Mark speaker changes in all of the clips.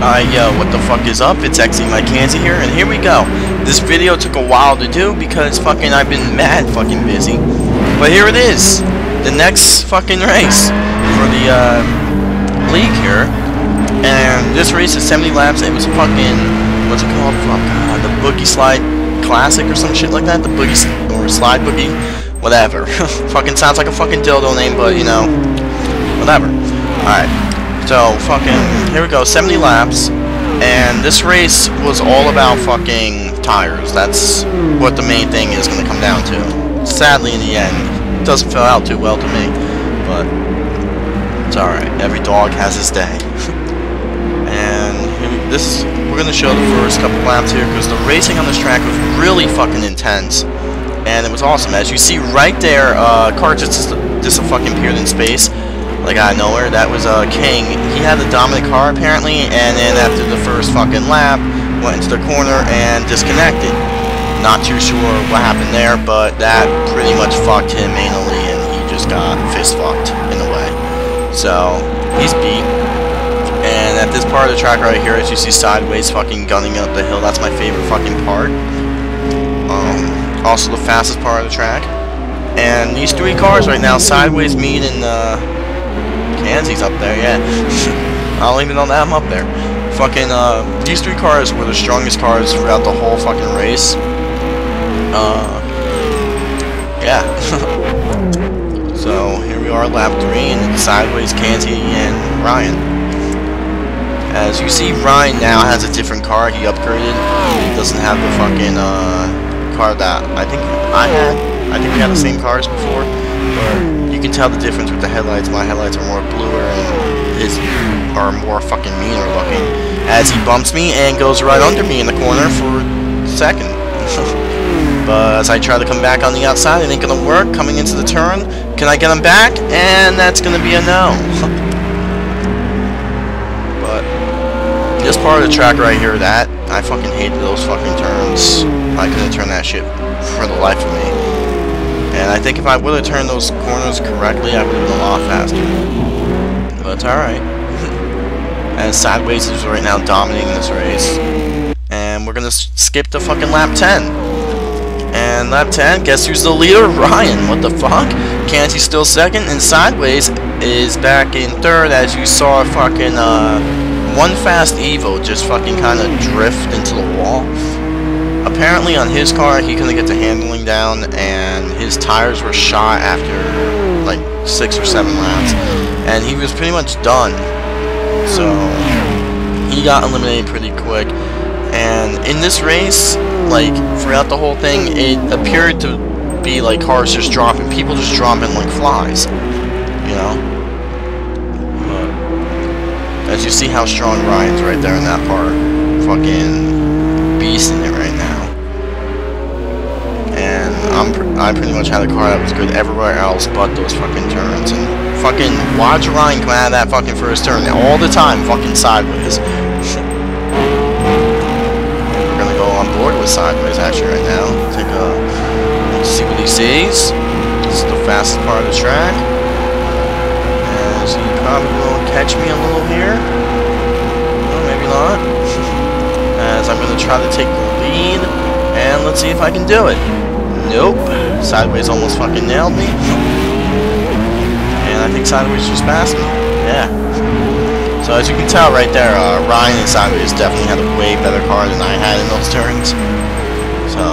Speaker 1: Yo, what the fuck is up? It's actually my Kansas here, and here we go. This video took a while to do because fucking I've been mad fucking busy. But here it is, the next fucking race for the league here. And this race is 70 laps. It was fucking, what's it called? Fuck, the Boogie Slide Classic or some shit like that. The Boogie or Slide Boogie, whatever. Fucking sounds like a fucking dildo name, but you know, whatever. Alright. So, fucking, here we go, 70 laps, and this race was all about fucking tires. That's what the main thing is going to come down to. Sadly, in the end, it doesn't feel out too well to me, but it's alright. Every dog has his day. And we're going to show the first couple laps here, because the racing on this track was really fucking intense, and it was awesome. As you see right there, car just fucking appeared in space. Like out of nowhere. That was King. He had the dominant car apparently, and then after the first fucking lap, went into the corner and disconnected. Not too sure what happened there, but that pretty much fucked him anally, and he just got fist fucked in a way. So he's beat. And at this part of the track right here, as you see sideways fucking gunning up the hill, that's my favorite fucking part. Also the fastest part of the track. And these three cars right now, sideways meet in Kansas up there, yeah. I don't even know that I'm up there. Fucking, these three cars were the strongest cars throughout the whole fucking race. Yeah. So, here we are, lap 3, and it's sideways Kansas and Ryan. As you see, Ryan now has a different car. He upgraded. He doesn't have the fucking, car that I think I had. I think we had the same cars before. You can tell the difference with the headlights. My headlights are more bluer and his are more fucking meaner looking. As he bumps me and goes right under me in the corner for second. But as I try to come back on the outside, it ain't gonna work. Coming into the turn, can I get him back? And that's gonna be a no. But this part of the track right here, that I fucking hated those fucking turns. I couldn't turn that shit for the life of me. And I think if I would have turned those corners correctly, I would have been a lot faster. But it's alright. As Sideways is right now dominating this race. And we're gonna skip to fucking lap 10. And lap 10, guess who's the leader? Ryan. What the fuck? Kansas still second, and Sideways is back in third, as you saw fucking one fast Evo just fucking kind of drift into the wall. Apparently on his car he couldn't get the handling down, and his tires were shot after like 6 or 7 laps, and he was pretty much done. So he got eliminated pretty quick. And in this race, like throughout the whole thing, it appeared to be like cars just dropping, people just dropping like flies, you know. But as you see how strong Ryan's right there in that part, fucking beasting it right now. And I pretty much had a car that was good everywhere else but those fucking turns. And fucking watch Ryan come out of that fucking first turn all the time, fucking sideways. We're gonna go on board with sideways actually right now. Take a see what he sees. This is the fastest part of the track. As he probably will catch me a little here. Well, maybe not. As I'm gonna try to take the lead, and let's see if I can do it. Nope. Sideways almost fucking nailed me. And I think Sideways just passed me. Yeah. So as you can tell right there, Ryan and Sideways definitely had a way better car than I had in those turns. So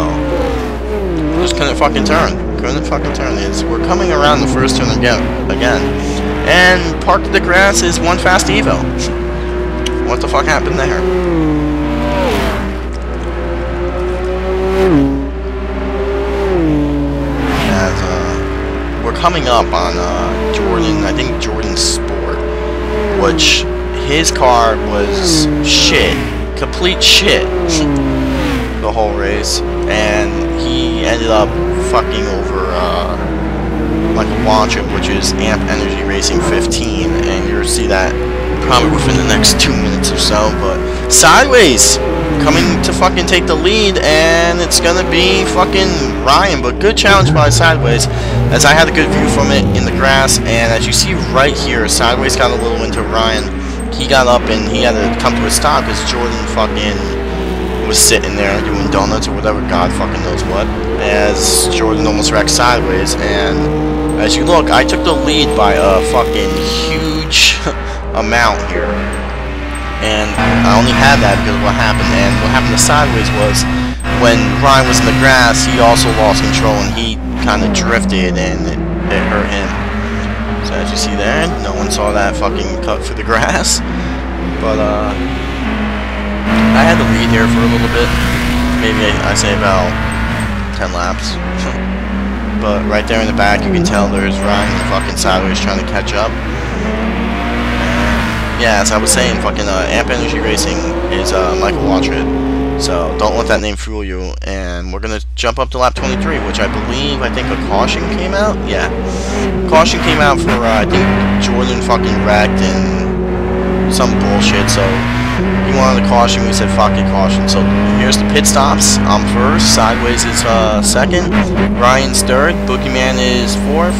Speaker 1: just couldn't fucking turn. Couldn't fucking turn. We're coming around the first turn again. And parked in the grass is one fast Evo. What the fuck happened there? We're coming up on Jordan, I think Jordan Sport, which his car was shit, complete shit, the whole race, and he ended up fucking over like a launcher, which is Amp Energy Racing 15, and you'll see that probably within the next 2 minutes or so. But Sideways coming to fucking take the lead, and it's gonna be fucking Ryan. But good challenge by Sideways, as I had a good view from it in the grass. And as you see right here, Sideways got a little into Ryan he got up and he had to come to a stop because Jordan fucking was sitting there doing donuts or whatever, God fucking knows what, as Jordan almost wrecked sideways. And as you look, I took the lead by a fucking huge amount here. And I only had that because of what happened. And what happened to sideways was when Ryan was in the grass, he also lost control and he kind of drifted and it hurt him. So as you see there, no one saw that fucking cut through the grass. But I had the lead here for a little bit. Maybe I say about 10 laps. But right there in the back, you can tell there's Ryan fucking sideways trying to catch up. Yeah, as I was saying, fucking Amp Energy Racing is Michael Waltrip. So don't let that name fool you. And we're gonna jump up to lap 23, which I think a caution came out. Yeah, caution came out for I think Jordan fucking wrecked and some bullshit. So he wanted a caution. We said fuck it, caution. So here's the pit stops. I'm first. Sideways is second. Ryan's third. Boogeyman is fourth.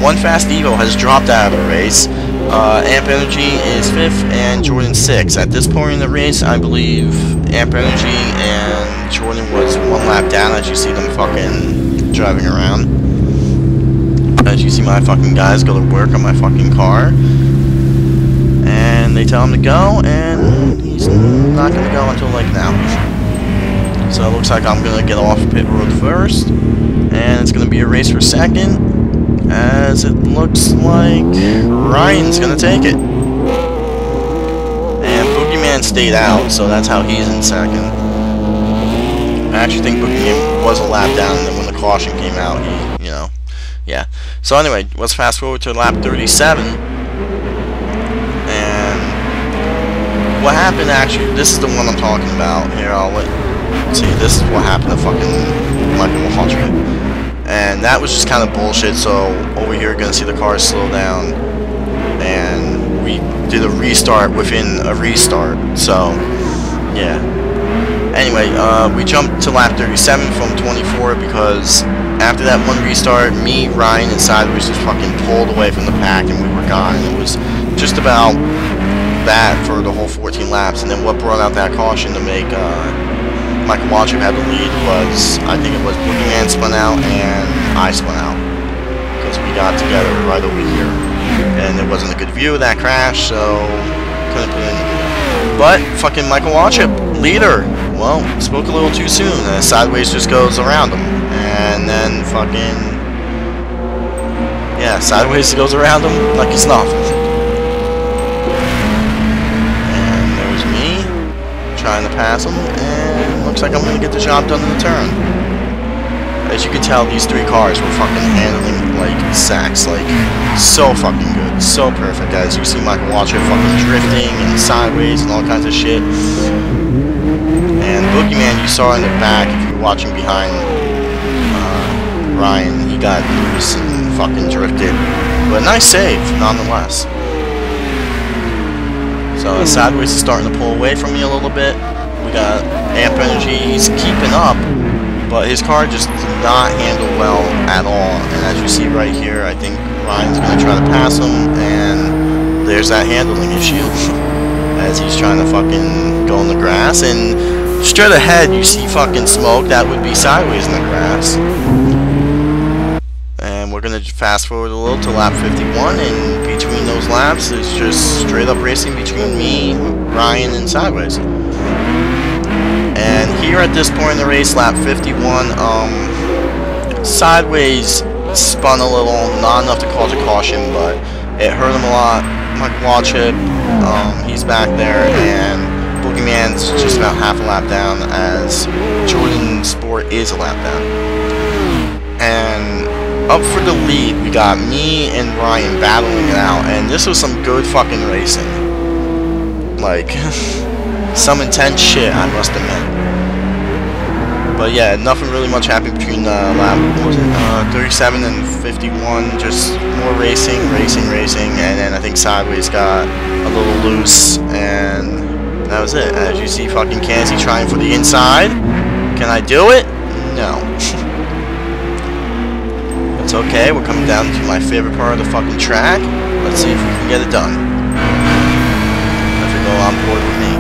Speaker 1: One Fast Evo has dropped out of the race. Amp Energy is 5th and Jordan 6th. At this point in the race, I believe Amp Energy and Jordan was 1 lap down as you see them fucking driving around. As you see my fucking guys go to work on my fucking car. And they tell him to go, and he's not going to go until like now. So it looks like I'm going to get off pit road first. And it's going to be a race for second. As it looks like Ryan's gonna take it. And Boogeyman stayed out, so that's how he's in second. I actually think Boogeyman was a lap down, and then when the caution came out, he, you know, yeah. So anyway, let's fast forward to lap 37. And what happened actually, this is the one I'm talking about. Here, let's see, this is what happened to fucking Michael Waltrip. And that was just kind of bullshit, so over here you're going to see the cars slow down. And we did a restart within a restart, so, yeah. Anyway, we jumped to lap 37 from 24 because after that one restart, me, Ryan, and Sideways just fucking pulled away from the pack and we were gone. It was just about that for the whole 14 laps. And then what brought out that caution to make Michael Waltrip had the lead was, I think it was Boogeyman spun out and I spun out. Because we got together right over here. And there wasn't a good view of that crash, so couldn't put it in the video. But fucking Michael Waltrip, leader, well, spoke a little too soon. And Sideways just goes around him. And then fucking, yeah, Sideways goes around him like he's nothing. And there's me trying to pass him, and looks like I'm going to get the job done in the turn. As you can tell, these 3 cars were fucking handling like sacks, like so fucking good, so perfect. As you see Michael Waltrip fucking drifting and sideways and all kinds of shit. And Boogeyman, you saw in the back, if you were watching behind Ryan, he got loose and fucking drifted. But a nice save, nonetheless. So Sideways is starting to pull away from me a little bit. We got Amp Energy, he's keeping up, but his car just did not handle well at all. And as you see right here, I think Ryan's going to try to pass him, and there's that handling issue. As he's trying to fucking go in the grass, and straight ahead you see fucking smoke that would be Sideways in the grass. And we're going to fast forward a little to lap 51, and between those laps it's just straight up racing between me, Ryan, and Sideways. And here at this point in the race, lap 51, Sideways spun a little, not enough to cause a caution, but it hurt him a lot. Michael Waltrip, he's back there, and Boogeyman's just about half a lap down, as Jordan Sport is a lap down. And up for the lead, we got me and Ryan battling it out, and this was some good fucking racing. Like, some intense shit, I must admit. But yeah, nothing really much happened between lap, what was it, 37 and 51, just more racing, and then I think Sideways got a little loose, and that was it. As you see fucking Kanzi trying for the inside. Can I do it? No. It's okay, we're coming down to my favorite part of the fucking track. Let's see if we can get it done. on board with me.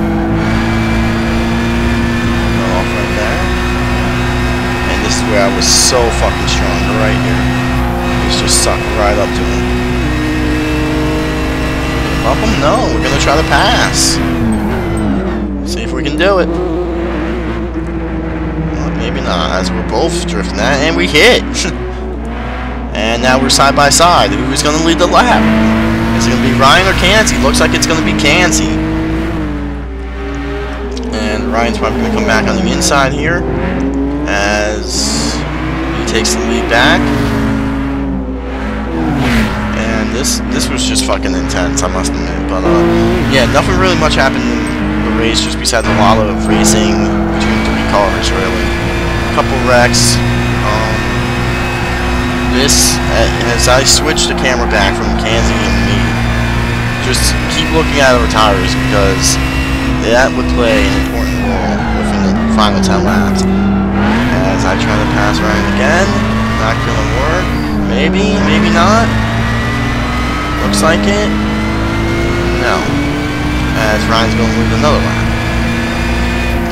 Speaker 1: Go off right there. And this is where I was so fucking strong, right here. Just suck right up to him. Up him? No, we're gonna try to pass. See if we can do it. Well, maybe not, as we're both drifting that, and we hit. And now we're side by side. Who's gonna lead the lap? Is it gonna be Ryan or Cansey? Looks like it's gonna be Cansey. And Ryan's probably gonna come back on the inside here as he takes the lead back. This was just fucking intense, I must admit. But yeah, nothing really much happened in the race, just besides a lot of racing between 3 cars, really. A couple wrecks. As I switch the camera back from Cansey and me, just keep looking at our tires because that would play an important role within the final 10 laps. As I try to pass Ryan again, not gonna work. Maybe, maybe not. Looks like it. No. As Ryan's going to lead another lap.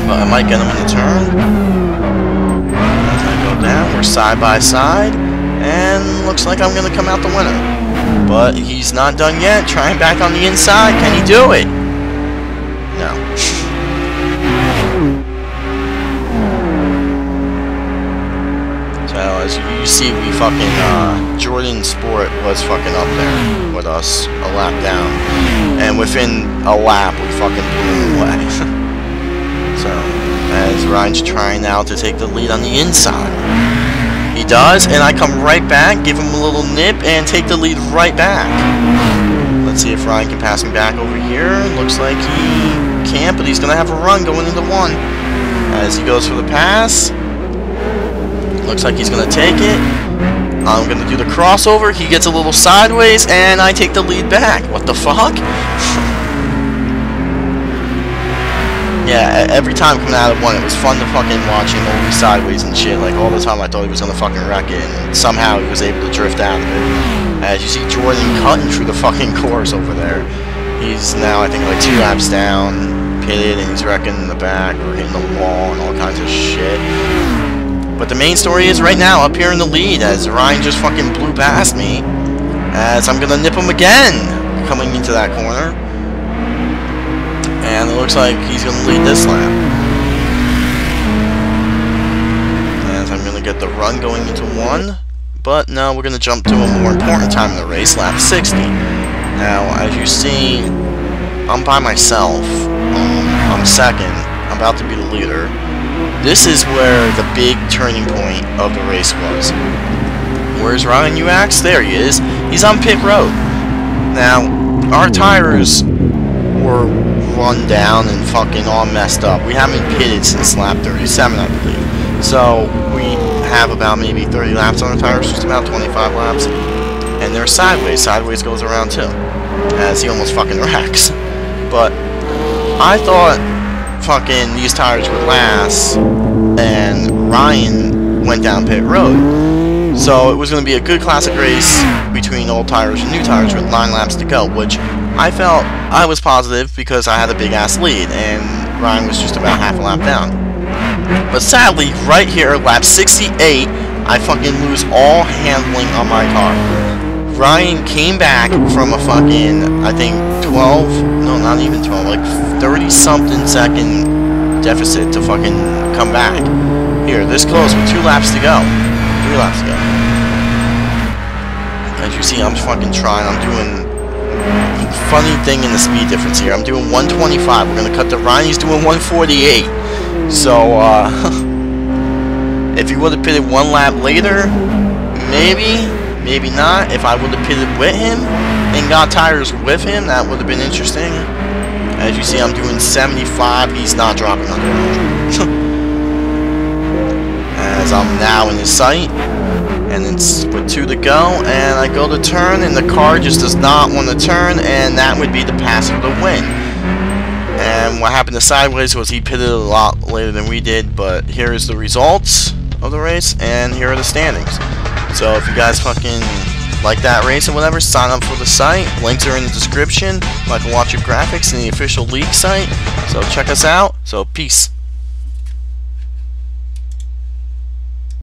Speaker 1: But I might get him in the turn. As I go down, we're side by side. And looks like I'm going to come out the winner. But he's not done yet. Trying back on the inside. Can he do it? No. So as you see, we fucking Jordan Sport was fucking up there with us a lap down, and within a lap we fucking blew him away. So as Ryan's trying now to take the lead on the inside, he does, and I come right back, give him a little nip, and take the lead right back. Let's see if Ryan can pass me back over here. Looks like he can't, but he's gonna have a run going into 1 as he goes for the pass. Looks like he's gonna take it. I'm gonna do the crossover. He gets a little sideways, and I take the lead back. What the fuck? Yeah, every time coming out of 1, it was fun to fucking watch him over sideways and shit. Like, all the time I thought he was gonna fucking wreck it, and somehow he was able to drift out of it. As you see Jordan cutting through the fucking course over there. He's now, I think, like 2 laps down, pitted, and he's wrecking in the back, or hitting the wall, and all kinds of shit. But the main story is right now, up here in the lead, as Ryan just fucking blew past me, as I'm gonna nip him again, coming into that corner. And it looks like he's gonna lead this lap. As I'm gonna get the run going into 1, but now we're gonna jump to a more important time in the race, lap 60. Now, as you see, I'm by myself. I'm second. I'm about to be the leader. This is where the big turning point of the race was. Where's Ryan, you ask? There he is. He's on pit road. Now, our tires were run down and fucking all messed up. We haven't pitted since lap 37, I believe. So, we have about maybe 30 laps on our tires, just about 25 laps. And they're sideways. Sideways goes around too. As he almost fucking wrecks. But I thought fucking these tires would last, and Ryan went down pit road. So it was going to be a good classic race between old tires and new tires with 9 laps to go, which I felt I was positive because I had a big ass lead and Ryan was just about half a lap down. But sadly, right here, lap 68, I fucking lose all handling on my car. Ryan came back from a fucking, I think, 12, no, not even 12, like 30-something second deficit to fucking come back. Here, this close with 2 laps to go. 3 laps to go. As you see, I'm fucking trying. I'm doing funny thing in the speed difference here. I'm doing 125. We're gonna cut to Ryan. He's doing 148. So, if he would have pitted 1 lap later, maybe not. If I would have pitted with him and got tires with him, that would have been interesting. As you see, I'm doing 75. He's not dropping under 100. As I'm now in his sight, and it's with 2 to go, and I go to turn, and the car just does not want to turn, and that would be the pass for the win. And what happened to Sideways was he pitted a lot later than we did, but here is the results of the race, and here are the standings. So if you guys fucking like that race or whatever, sign up for the site. Links are in the description. I can watch your graphics in the official league site. So check us out. So peace.